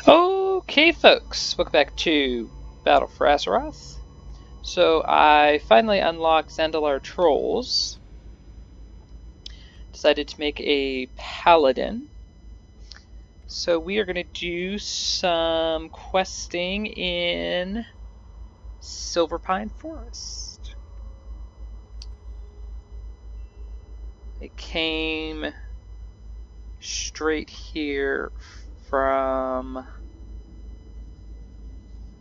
Okay, folks, welcome back to Battle for Azeroth. So I finally unlocked Zandalari Trolls. Decided to make a paladin. So we are going to do some questing in Silverpine Forest. It came straight here from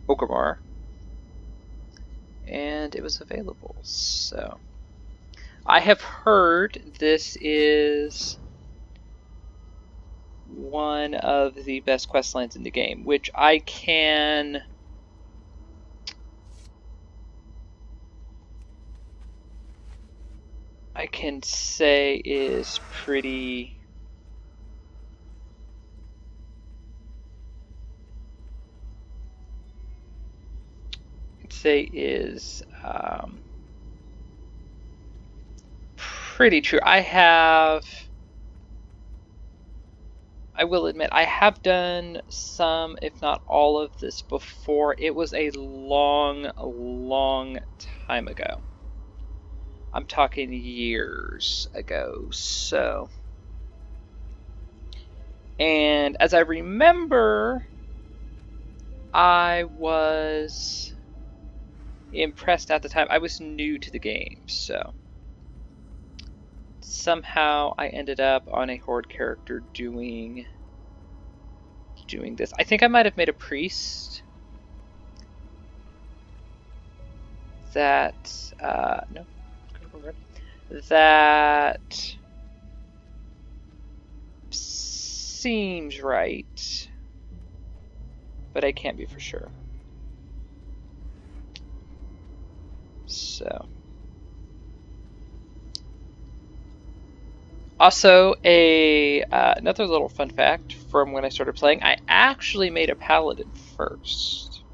Okamar, and it was available. So I have heard this is one of the best quest lines in the game, which I can say is pretty pretty true. I will admit, I have done some, if not all of this before. It was a long time ago. I'm talking years ago, so. And as I remember, I was impressed at the time. I was new to the game, so. Somehow I ended up on a Horde character doing this. I think I might have made a priest that no, that seems right, but I can't be for sure. So also, another little fun fact from when I started playing, I actually made a paladin first.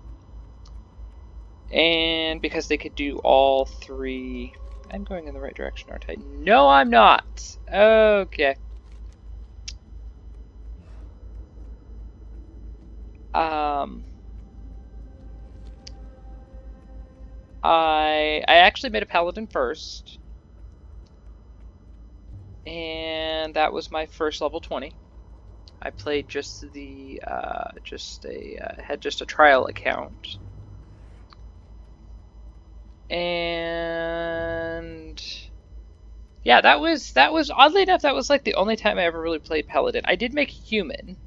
And because they could do all three... I'm going in the right direction, aren't I? No, I'm not! Okay. I actually made a paladin first. And that was my first level 20. I played just had just a trial account, and yeah, that was oddly enough, that was like the only time I ever really played paladin. I did make human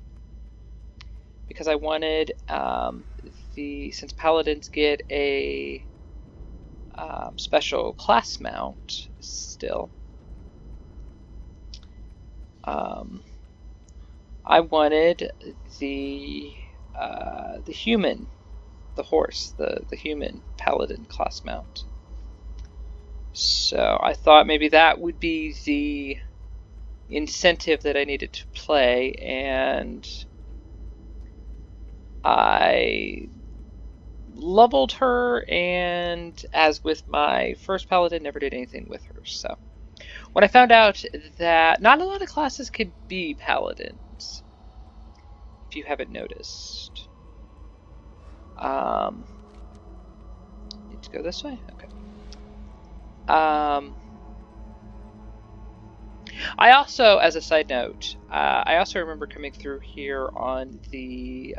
because I wanted since paladins get a special class mount still. I wanted the human, the horse, the human paladin class mount. So I thought maybe that would be the incentive that I needed to play, and I leveled her, and as with my first paladin, never did anything with her. So when I found out that not a lot of classes could be paladins, if you haven't noticed. Need to go this way? Okay. I also, as a side note, I also remember coming through here on the,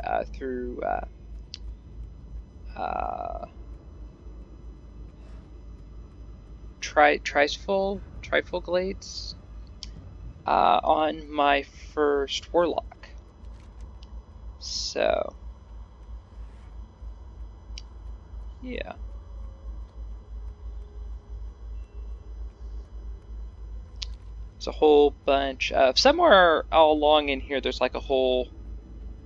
Trifle Glades, on my first Warlock. So, yeah. There's a whole bunch of, somewhere all along in here, there's like a whole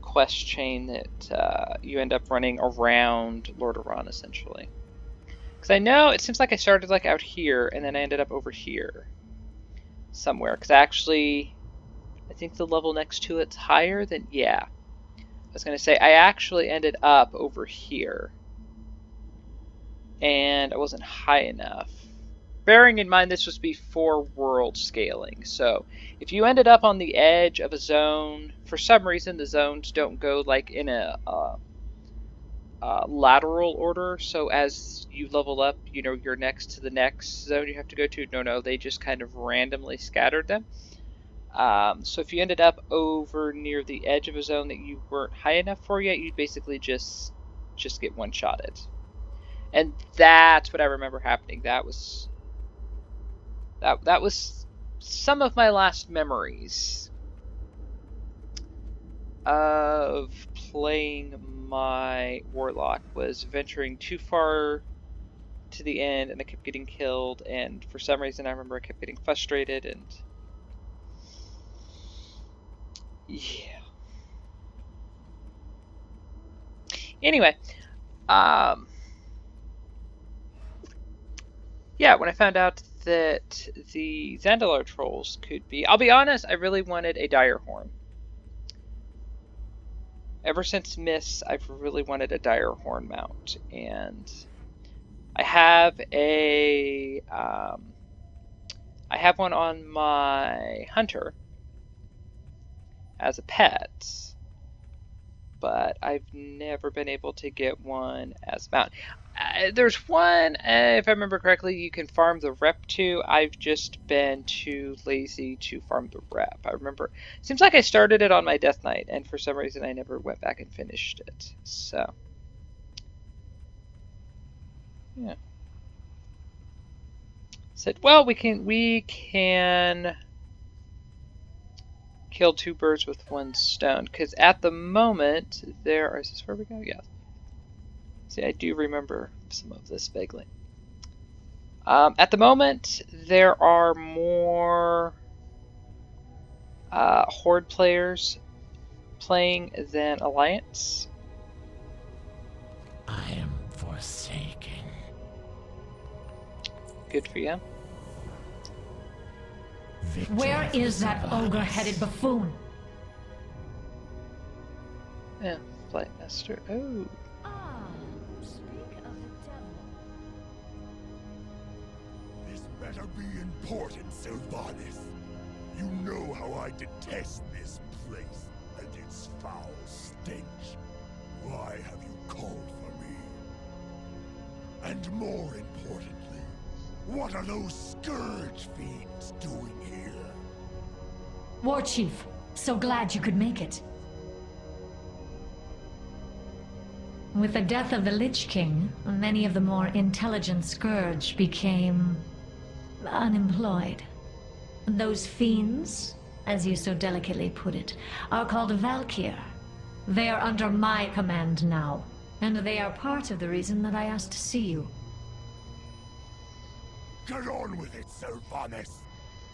quest chain that you end up running around Lord Aran, essentially. Because I know, it seems like I started like out here, and then I ended up over here somewhere. Because actually, I think the level next to it's higher than, yeah. I was going to say, I actually ended up over here. And I wasn't high enough. bearing in mind this was before world scaling. So if you ended up on the edge of a zone, for some reason the zones don't go like in a lateral order. So as you level up, you're next to the next zone you have to go to. No, they just kind of randomly scattered them. So if you ended up over near the edge of a zone that you weren't high enough for yet, you'd basically just get one-shotted. And that's what I remember happening. That was some of my last memories of playing my warlock, was venturing too far to the end and I kept getting killed, and for some reason I remember I kept getting frustrated, and yeah. Anyway, yeah, when I found out that the Zandalari trolls could be, I'll be honest, I really wanted a dire horn. Ever since Miss, I've really wanted a dire horn mount, and I have one on my hunter as a pet, but I've never been able to get one as a mount. There's one, if I remember correctly, you can farm the rep to. I've just been too lazy to farm the rep. I remember, seems like I started it on my Death Knight, and for some reason I never went back and finished it. So, yeah. Said, well, we can kill two birds with one stone, because at the moment there is this where we go? Yeah. See, I do remember some of this vaguely. At the moment, there are more Horde players playing than Alliance. I am forsaken. Good for you. Victory Where for is that Silverpine. ogre-headed buffoon? Yeah, Flight Master. Oh. Ah, speak of the devil. This better be important, Sylvanas. You know how I detest this place and its foul stench. Why have you called for me? And more importantly, what are those scourge fiends doing here? War Chief, so glad you could make it. With the death of the Lich King, many of the more intelligent Scourge became unemployed. Those fiends, as you so delicately put it, are called Valkyr. They are under my command now, and they are part of the reason that I asked to see you. Get on with it, Sylvanas.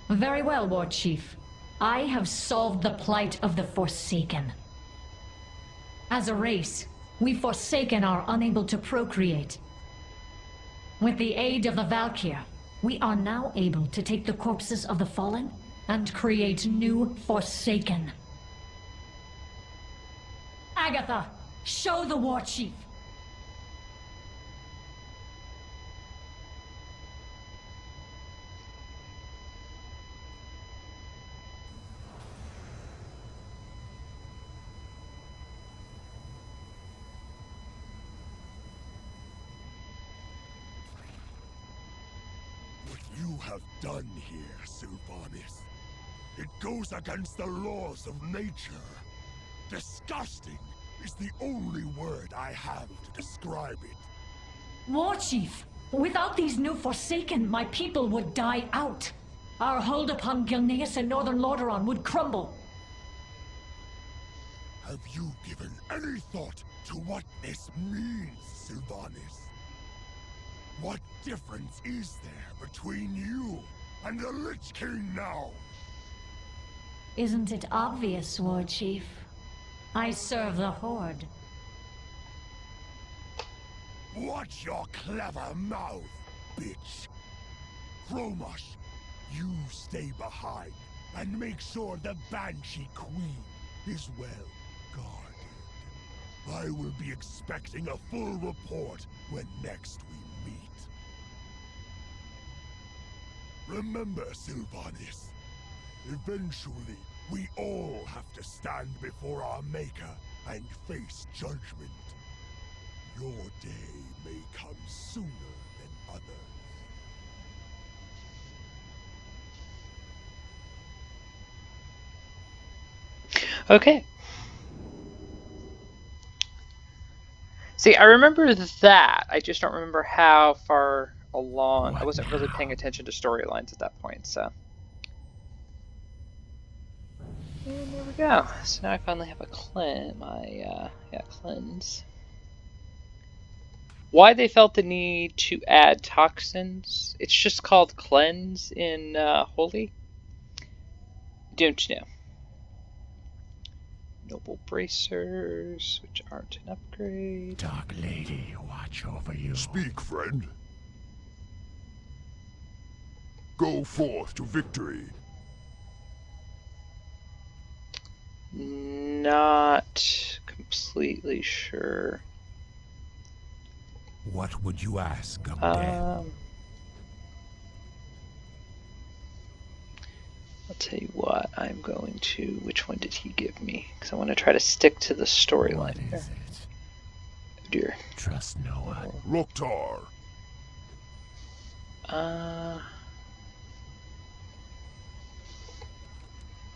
Very well, War Chief. I have solved the plight of the Forsaken. As a race, we Forsaken are unable to procreate. With the aid of the Valkyr, we are now able to take the corpses of the fallen and create new Forsaken. Agatha, show the War Chief. What you have done here, Sylvanas, it goes against the laws of nature. Disgusting is the only word I have to describe it. War Chief, without these new Forsaken, my people would die out. Our hold upon Gilneas and Northern Lordaeron would crumble. Have you given any thought to what this means, Sylvanas? What difference is there between you and the Lich King now? Isn't it obvious, War Chief? I serve the Horde. Watch your clever mouth, bitch. Chromash, you stay behind and make sure the Banshee Queen is well guarded. I will be expecting a full report when next we meet. Remember, Silvanus, eventually we all have to stand before our Maker and face judgment. Your day may come sooner than others. Okay. See, I remember that. I just don't remember how far along. I wasn't really paying attention to storylines at that point, so. And there we go. So now I finally have a cleanse. Cleanse. Why they felt the need to add toxins? It's just called cleanse in Holy. Don't know. Noble bracers, which aren't an upgrade. Dark Lady, watch over you. Speak, friend. Go forth to victory. Not completely sure. What would you ask of death? I'll tell you what, I'm going to... Which one did he give me? Because I want to try to stick to the storyline here. What is it? Oh dear. Trust no one. Loktar.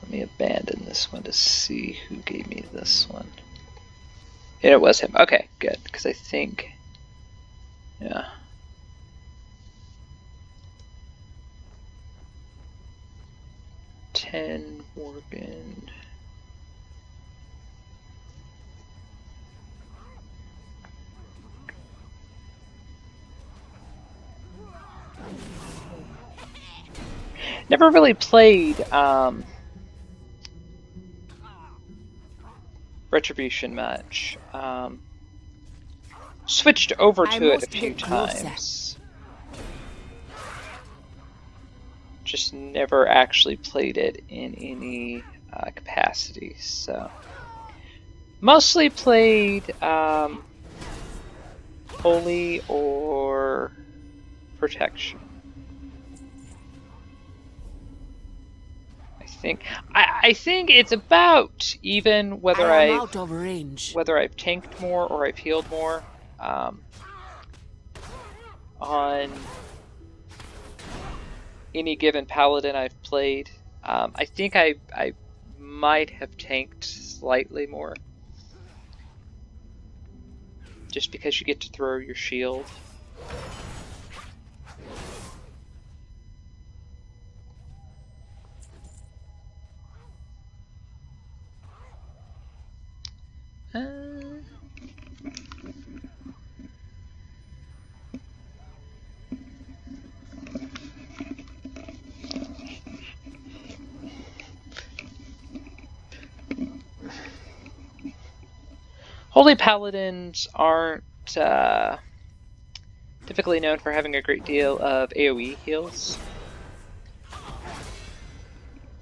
Let me abandon this one to see who gave me this one. And it was him. Okay, good. Because I think... Yeah. Morgan. Never really played Retribution much. Switched over to it a few times. Just never actually played it in any capacity, so mostly played Holy or Protection. I think it's about even whether I've tanked more or I've healed more on any given paladin I've played. I think I might have tanked slightly more, just because you get to throw your shield. Holy Paladins aren't typically known for having a great deal of AoE heals.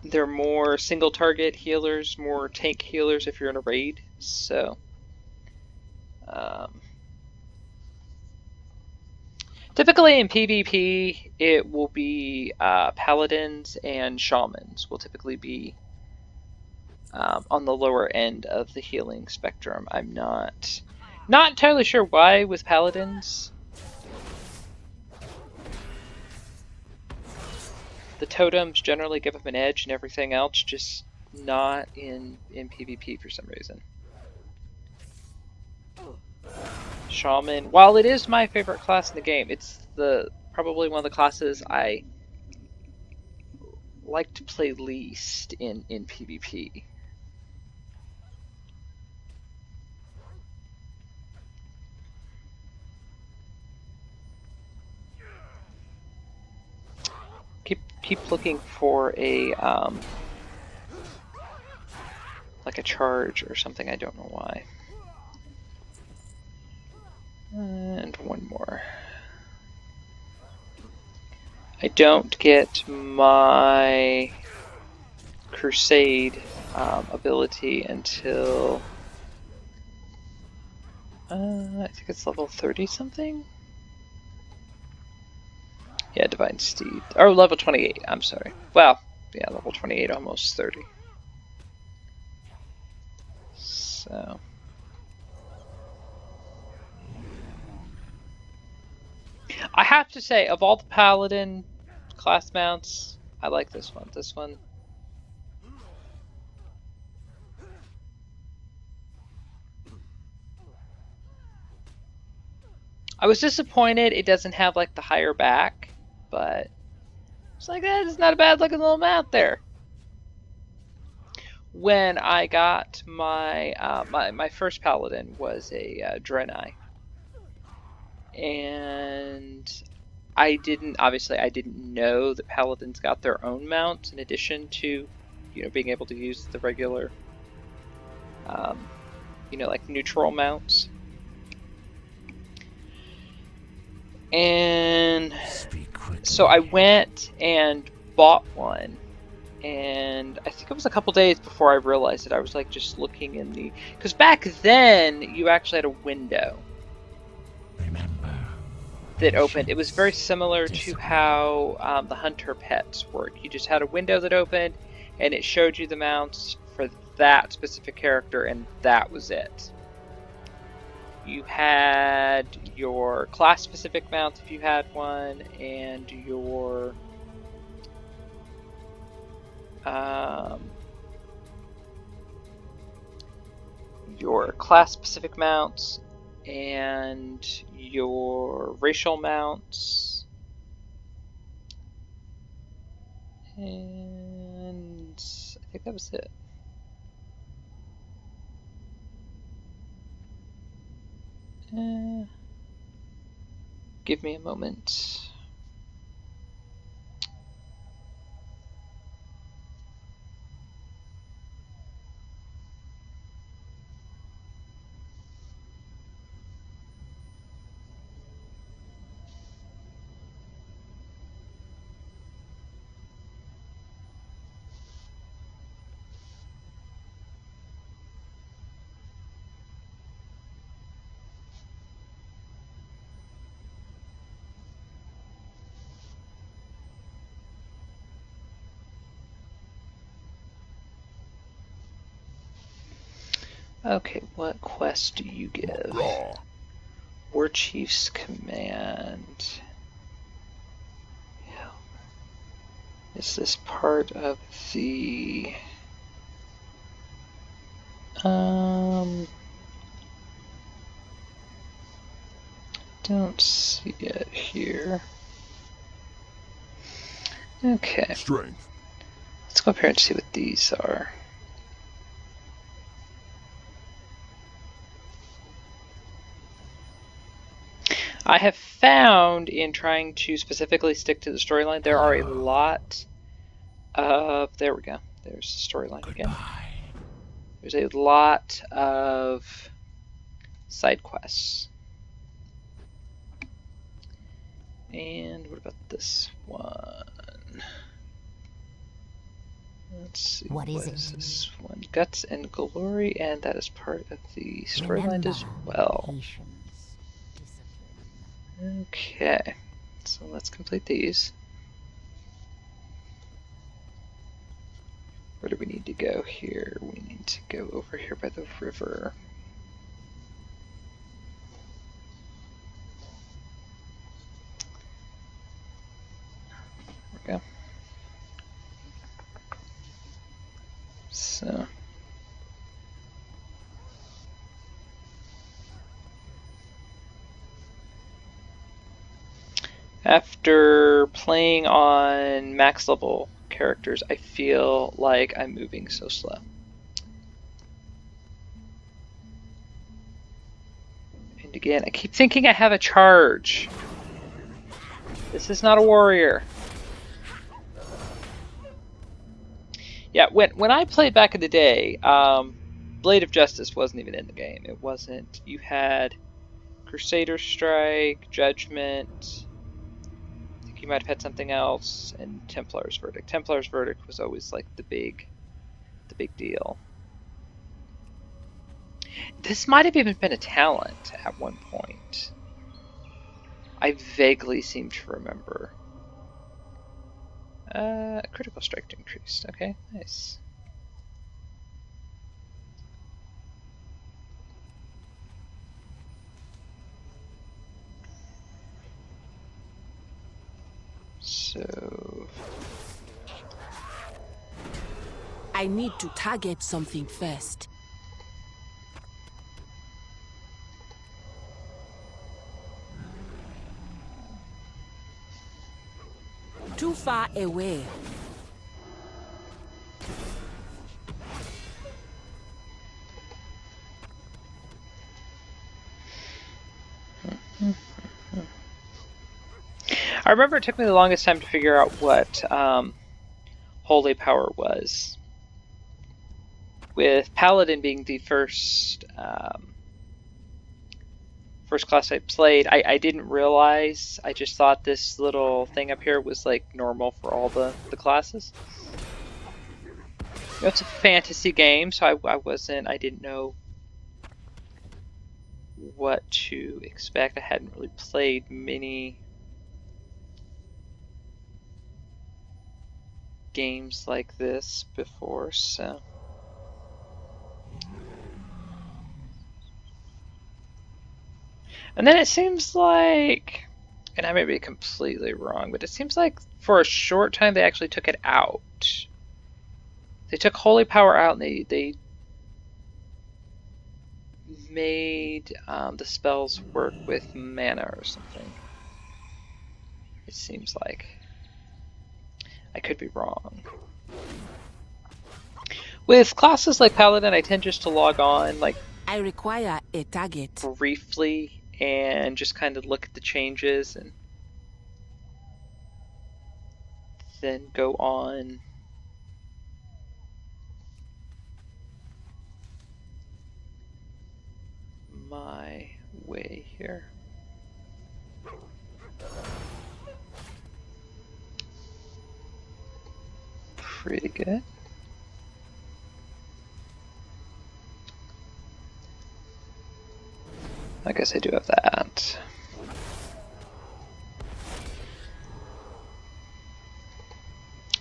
They're more single target healers, more tank healers if you're in a raid, so typically in PvP it will be Paladins and Shamans will typically be on the lower end of the healing spectrum. I'm not entirely sure why with Paladins. The totems generally give them an edge and everything else, just not in PvP for some reason. Shaman, while it is my favorite class in the game, it's probably one of the classes I like to play least in PvP. Keep looking for a like a charge or something. I don't know why. And one more. I don't get my Crusade ability until I think it's level 30 something. Yeah, Divine Steed. Or level 28, I'm sorry. Well, yeah, level 28, almost 30. So. I have to say, of all the Paladin class mounts, I like this one. This one. I was disappointed it doesn't have like the higher back, but it's like it's not a bad looking little mount there. When I got my my first Paladin was a Draenei, and I didn't know that Paladins got their own mount in addition to, being able to use the regular, like neutral mounts. And so I went and bought one, and I think it was a couple days before I realized it. I was like just looking in because back then you actually had a window that opened. It was very similar to how the hunter pets work. You just had a window that opened, and it showed you the mounts for that specific character, and that was it. You had your class-specific mount if you had one, and your class-specific mounts and your racial mounts, and I think that was it. Give me a moment. Okay, what quest do you give? War Chief's Command. Yeah. Is this part of the... Don't see it here. Okay. Strength. Let's go up here and see what these are. I have found in trying to specifically stick to the storyline, there are a lot of... There we go. There's the storyline again. There's a lot of side quests. And what about this one? Let's see. What is this one? Guts and Glory, and that is part of the storyline as well. Okay, so let's complete these. Where do we need to go here? We need to go over here by the river. There we go. So. After playing on max level characters, I feel like I'm moving so slow. And again, I keep thinking I have a charge. This is not a warrior. Yeah, when I played back in the day, Blade of Justice wasn't even in the game. It wasn't. You had Crusader Strike, Judgment. You might have had something else, and Templar's Verdict. Templar's Verdict was always like the big deal. This might have even been a talent at one point. I vaguely seem to remember. Critical strike increased. Okay, nice. So I need to target something first. Too far away. I remember it took me the longest time to figure out what holy power was. With Paladin being the first first class I played, I didn't realize. I just thought this little thing up here was like normal for all the classes. You know, it's a fantasy game, so I didn't know what to expect. I hadn't really played many games like this before, so. And then it seems like, and I may be completely wrong, but it seems like for a short time they actually took it out. They took holy power out and they made the spells work with mana or something. It seems like. I could be wrong. With classes like Paladin, I tend just to log on like I require a target. briefly and just kind of look at the changes and then go on my way here. Pretty good. I guess I do have that.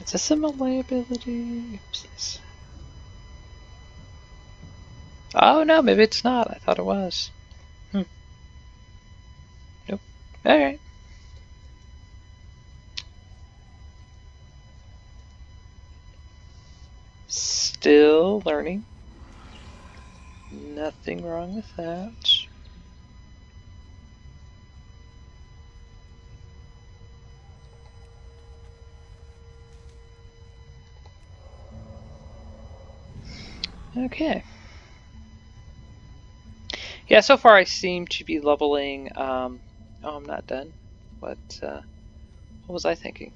Is this a melee ability? Oopsies. Oh no, maybe it's not. I thought it was. Nope. Alright. Still learning. Nothing wrong with that. Okay. Yeah, so far I seem to be leveling. Oh, I'm not done. What was I thinking?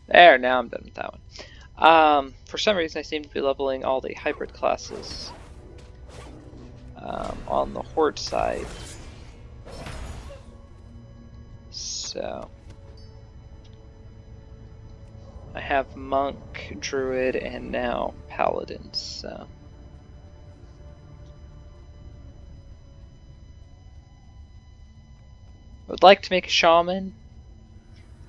There, now I'm done with that one. For some reason, I seem to be leveling all the hybrid classes on the Horde side. So I have Monk, Druid, and now Paladin. So I would like to make a Shaman.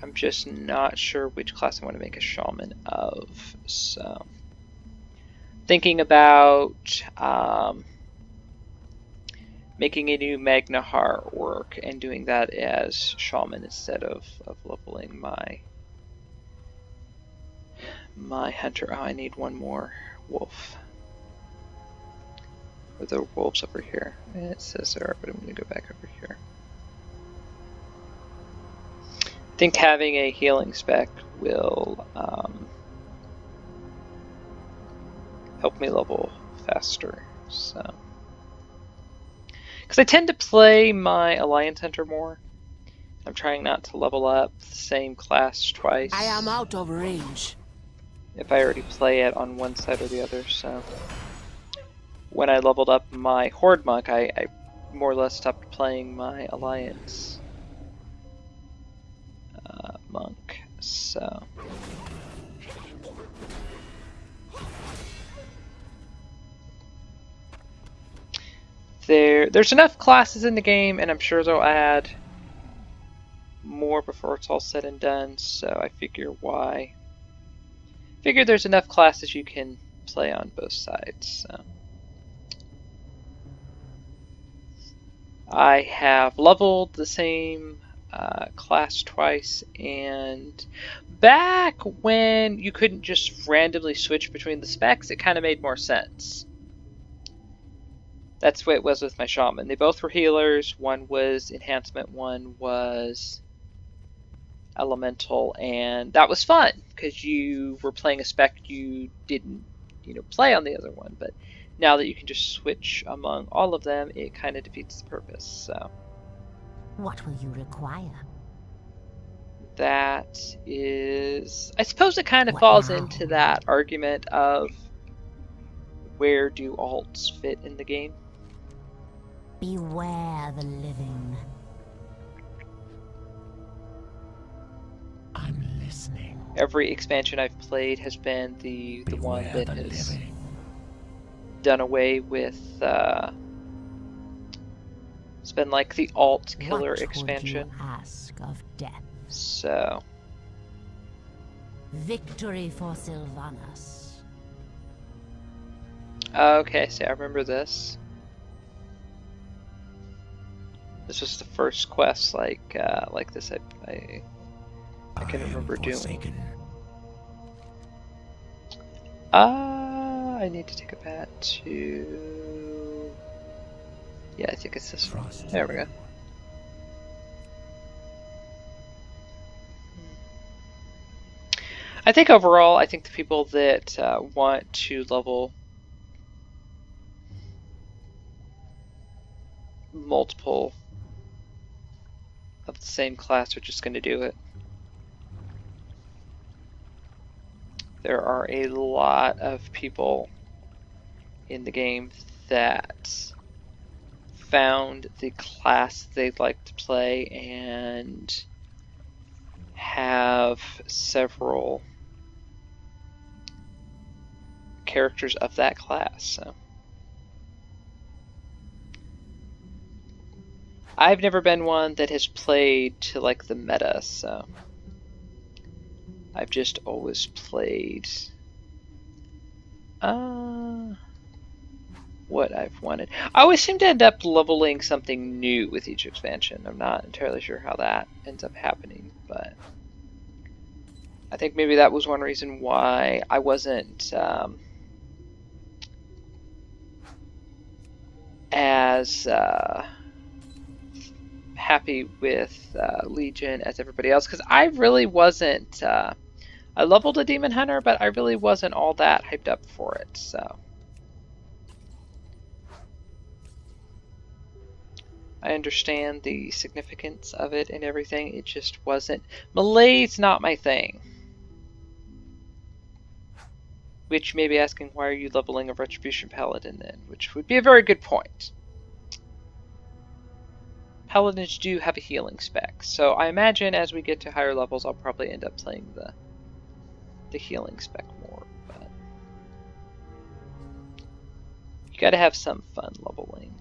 I'm just not sure which class I want to make a Shaman of. So thinking about making a new Magnahar orc and doing that as Shaman instead of leveling my hunter. Oh, I need one more wolf. Or the wolves over here. It says there, but I'm going to go back over here. I think having a healing spec will help me level faster. So, because I tend to play my Alliance Hunter more. I'm trying not to level up the same class twice. I am out of range. If I already play it on one side or the other, so when I leveled up my Horde Monk, I more or less stopped playing my Alliance Monk, so there's enough classes in the game, and I'm sure they'll add more before it's all said and done, so I figure there's enough classes you can play on both sides. So. I have leveled the same class twice, and back when you couldn't just randomly switch between the specs, it kind of made more sense. That's the way it was with my shaman. They both were healers. One was enhancement, one was elemental, and that was fun because you were playing a spec you didn't, play on the other one. But now that you can just switch among all of them, it kind of defeats the purpose. So What will you require? that is, I suppose it kind of What falls now? into that argument of where do alts fit in the game. Beware the living. I'm listening. Every expansion I've played has been the one Beware that the has living. done away with. It's been like the alt killer What expansion. would you ask of death? So Victory for Sylvanas. okay, see, I remember this. This was the first quest like this I can remember doing. Forsaken. I need to take a bat to. Yeah, I think it's this one. Trust There we go. I think overall, I think the people that want to level multiple of the same class are just going to do it. There are a lot of people in the game that found the class they'd like to play and have several characters of that class. So I've never been one that has played to like the meta, so I've just always played what I've wanted. I always seem to end up leveling something new with each expansion. I'm not entirely sure how that ends up happening, but I think maybe that was one reason why I wasn't as happy with Legion as everybody else, because I really wasn't. I leveled a Demon Hunter, but I really wasn't all that hyped up for it. So I understand the significance of it and everything. It just wasn't. Melee's not my thing. Which may be asking, why are you leveling a Retribution Paladin then? Which would be a very good point. Paladins do have a healing spec, so I imagine as we get to higher levels, I'll probably end up playing the healing spec more. But you got to have some fun leveling.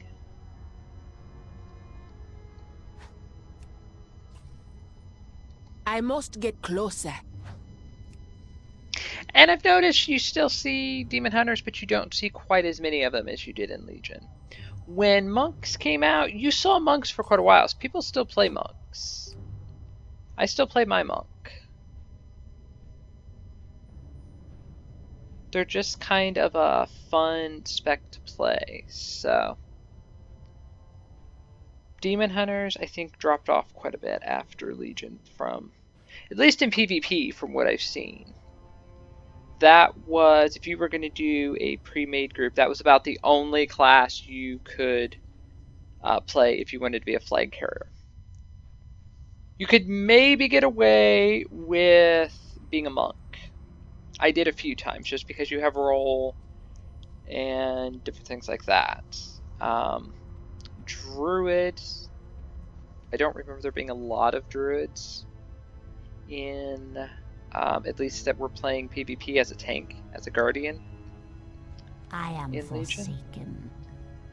I must get closer. And I've noticed you still see Demon Hunters, but you don't see quite as many of them as you did in Legion. When monks came out, you saw monks for quite a while. So people still play monks. I still play my monk. They're just kind of a fun spec to play. So Demon Hunters, I think, dropped off quite a bit after Legion, from at least in PvP, from what I've seen. That was, if you were going to do a pre-made group, that was about the only class you could play if you wanted to be a flag carrier. You could maybe get away with being a monk. I did a few times, just because you have roll and different things like that. Druid, I don't remember there being a lot of druids in... at least that we're playing PvP as a tank, as a guardian. I am In Legion? forsaken.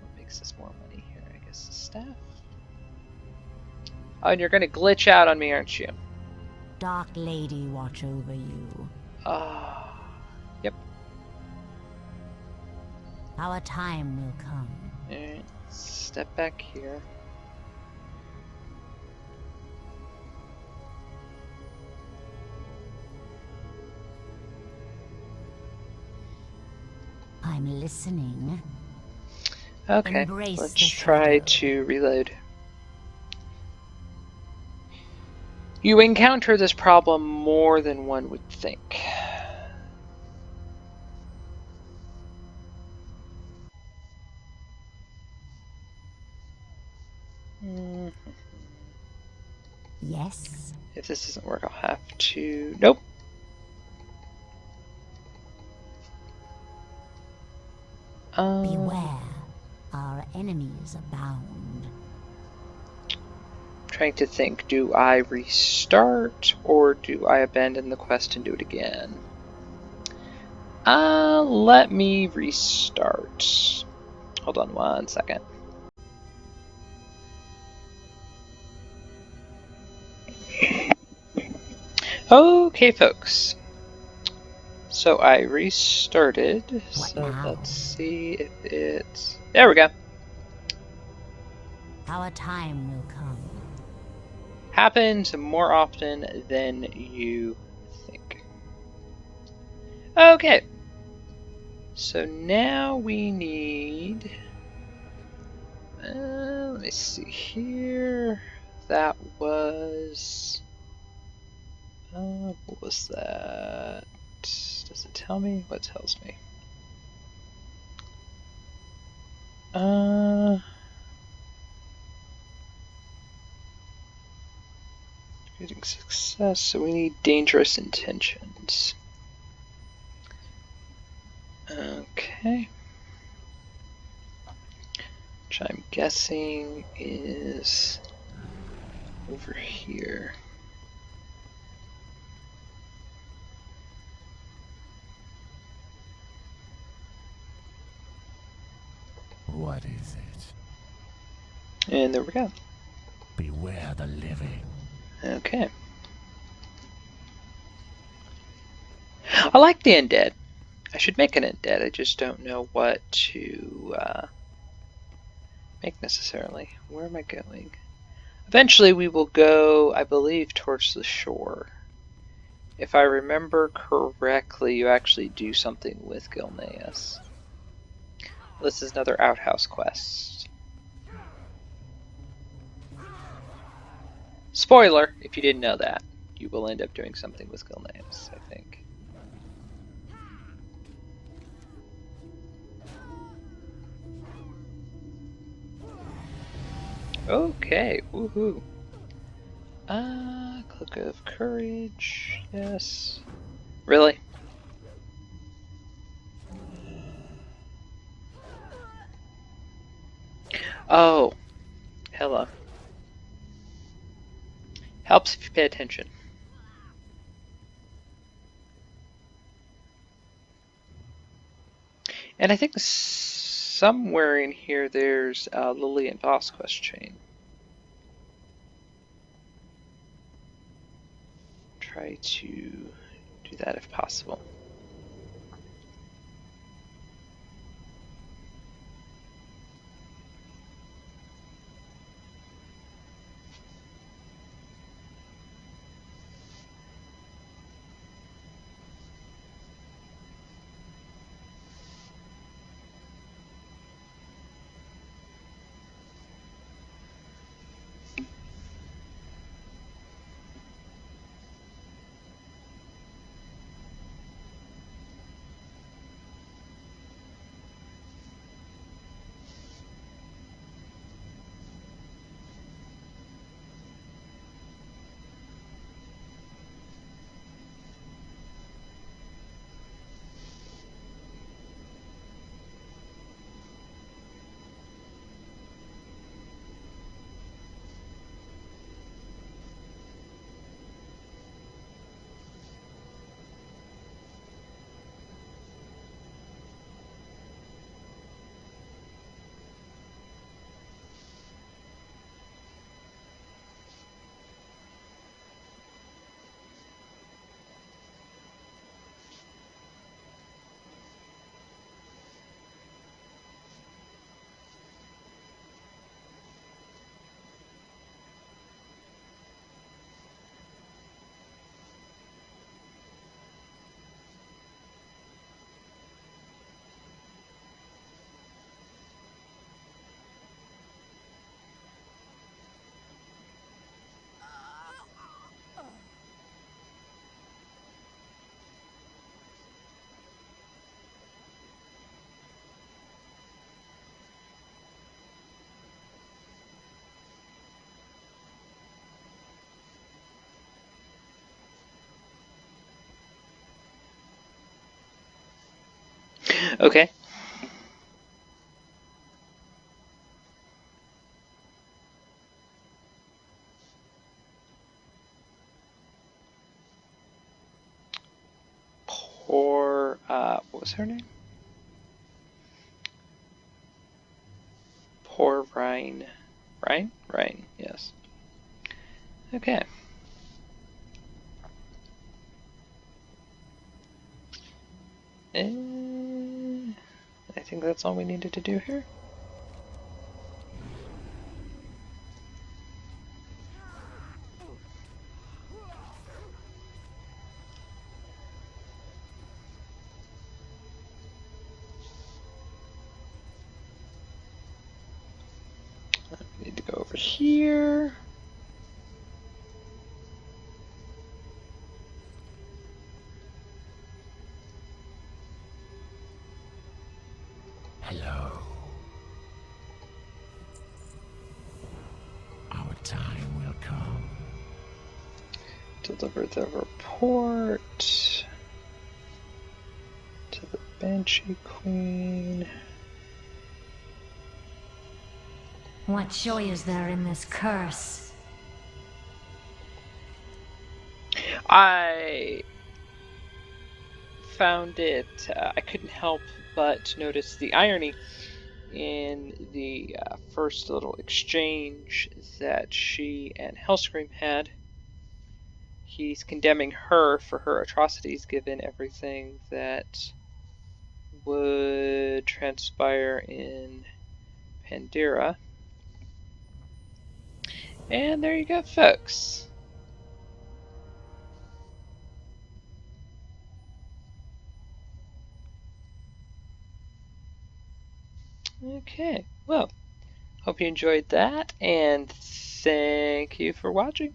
What makes us more money here? I guess the staff. Oh, and you're gonna glitch out on me, aren't you? Dark Lady watch over you. Ah. Yep. Our time will come. Alright. Step back here. I'm listening. Okay. Embrace Let's the try shadow. to reload. You encounter this problem more than one would think. Yes. If this doesn't work, I'll have to... Nope. Beware. Our enemies abound. Trying to think, do I restart or do I abandon the quest and do it again? Let me restart. Hold on 1 second. Okay, folks. So I restarted. What So now? let's see if it's... There we go. Our time will come. Happens more often than you think. Okay. So now we need... let me see here. That was... what was that? Does it tell me? What tells me? Getting success, so we need dangerous intentions. Okay. Which I'm guessing is over here. What is it? And there we go. Beware the living. Okay. I like the undead. I should make an undead. I just don't know what to make necessarily. Where am I going? Eventually we will go, I believe, towards the shore. If I remember correctly, you actually do something with Gilneas. This is another outhouse quest. Spoiler, if you didn't know that, you will end up doing something with Gilneas, I think. Okay, woohoo. Cloak of Courage, yes. Really? Oh, hello. Helps if you pay attention. And I think somewhere in here there's a Lily and Voss quest chain. Try to do that if possible. Okay. Poor, what was her name? Poor Rhine. Rhine? Rhine, yes. Okay. And I think that's all we needed to do here. We need to go over here. Hello. Our time will come. Deliver the report to the Banshee Queen. What joy is there in this curse? I found it, I couldn't help but notice the irony in the first little exchange that she and Hellscream had. He's condemning her for her atrocities given everything that would transpire in Pandora. And there you go, folks. Okay, well, hope you enjoyed that, and thank you for watching.